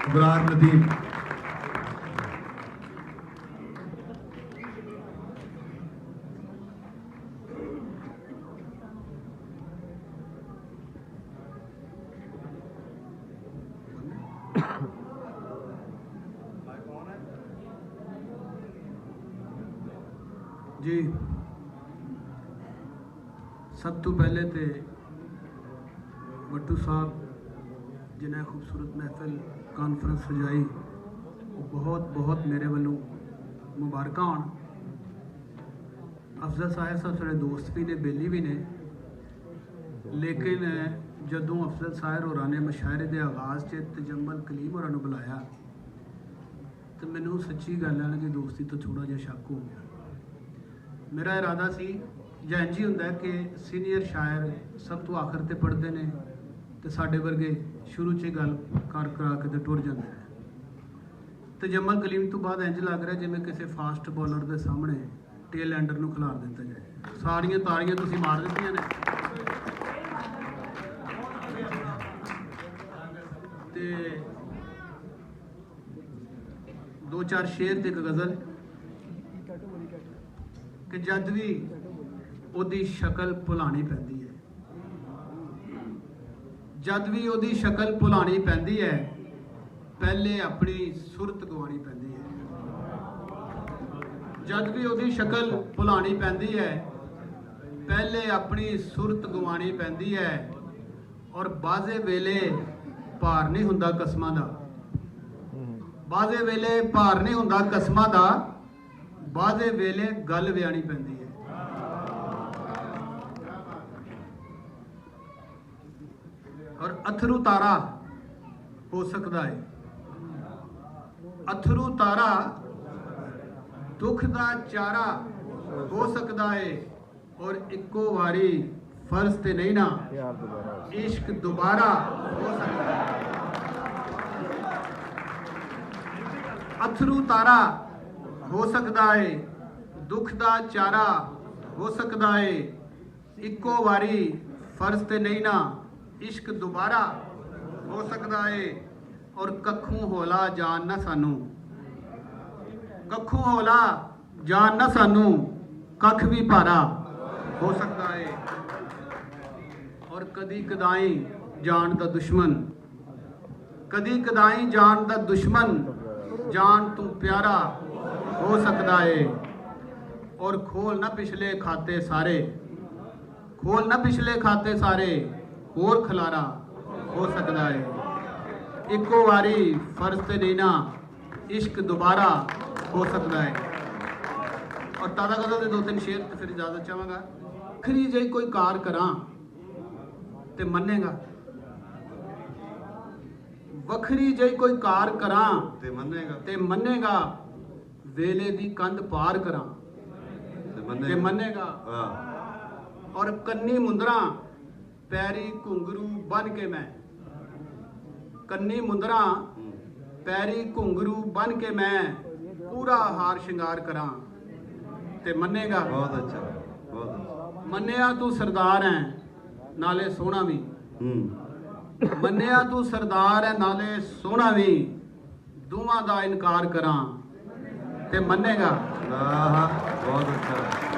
गुलार नदीम। जी सब तो पहले तो भट्टू साहब जिन्हें खूबसूरत महफिल कॉन्फ्रेंस सजाई वो बहुत बहुत मेरे वालों मुबारक होन। अफजल साहब साढ़े दोस्त भी ने, बेली भी ने, लेकिन जदों अफजल साहब होरां ने मुशायरे के आगाज़ च तजम्मल कलीम होरां नूं बुलाया तो मैनूं सच्ची गल है कि दोस्ती तो थोड़ा जिहा शक हो गया। मेरा इरादा सी ਜਾਂ इंज ही हुंदा कि सीनियर शायर सब तो आखिर ते पढ़ते हैं तो साडे वर्गे शुरू च गल कर करा के टुर जाते हैं। तजम्मल कलीम तो बाद इंज लग रहा जिवें किसी फास्ट बॉलर के सामने टेल एंडर नूं खिलार दिता जाए। सारियां ताड़ियां तुसीं मार दित्तियां ने ते दो चार शेर ते एक गज़ल कि जद भी ਉਹਦੀ ਸ਼ਕਲ ਭੁਲਾਣੀ ਪੈਂਦੀ ਹੈ, ਜਦ ਵੀ ਉਹਦੀ ਸ਼ਕਲ ਭੁਲਾਣੀ ਪੈਂਦੀ ਹੈ ਪਹਿਲੇ ਆਪਣੀ ਸੁਰਤ ਗਵਾਣੀ ਪੈਂਦੀ ਹੈ। ਜਦ ਵੀ ਉਹਦੀ ਸ਼ਕਲ ਭੁਲਾਣੀ ਪੈਂਦੀ ਹੈ ਪਹਿਲੇ ਆਪਣੀ ਸੁਰਤ ਗਵਾਣੀ ਪੈਂਦੀ ਹੈ ਔਰ ਬਾਜ਼ੇ ਵੇਲੇ ਭਾਰ ਨਹੀਂ ਹੁੰਦਾ ਕਸਮਾਂ ਦਾ, ਬਾਜ਼ੇ ਵੇਲੇ ਭਾਰ ਨਹੀਂ ਹੁੰਦਾ ਕਸਮਾਂ ਦਾ, ਬਾਜ਼ੇ ਵੇਲੇ ਗੱਲ ਵਿਆਣੀ ਪੈਂਦੀ ਹੈ। और अथरू तारा हो सकता है, अथरू तारा दुख दा चारा हो सकता है और इक्को वारी फर्ज ते नहीं ना इश्क दोबारा हो सकता है। अथरू तारा हो सकता है, दुख दा चारा हो सकता है, इक्को वारी फर्ज ते नहीं ना इश्क दोबारा हो सकता है। और कखों होला जान ना सानू, कखों होला जान ना सानू, कख भी भारा हो सकता है। और कदी कदाई जान दा दुश्मन, कदी कदाई जान दा दुश्मन, जान तू प्यारा हो सकता है। और खोल ना पिछले खाते सारे, खोल ना पिछले खाते सारे, होर खलारा हो सकता है। इको वारी फर्ज ते नहीं ना इश्क दोबारा हो सकता है। और ताज़ा गज़ल के दो तीन शेर तो फिर इजाजत चाहांगा। आखिरी जे कोई कार करा ते मन्नेगा, वखरी जे कोई कार करा ते मन्नेगा, वेले दी कंध पार करा ते मन्नेगा। और कन्नी मुंदरा पैरी घुंगरू बन के मैं, कन्नी मुंदरा पैरी घुंगरू बन के मैं पूरा हार श्रृंगार करा ते मन्नेगा। बहुत अच्छा, बहुत अच्छा। मन्निया तू सरदार है नाले सोहना भी, मन्निया तू सरदार है नाले सोहना भी, दोवां दा इनकार करा ते मन्नेगा। बहुत अच्छा।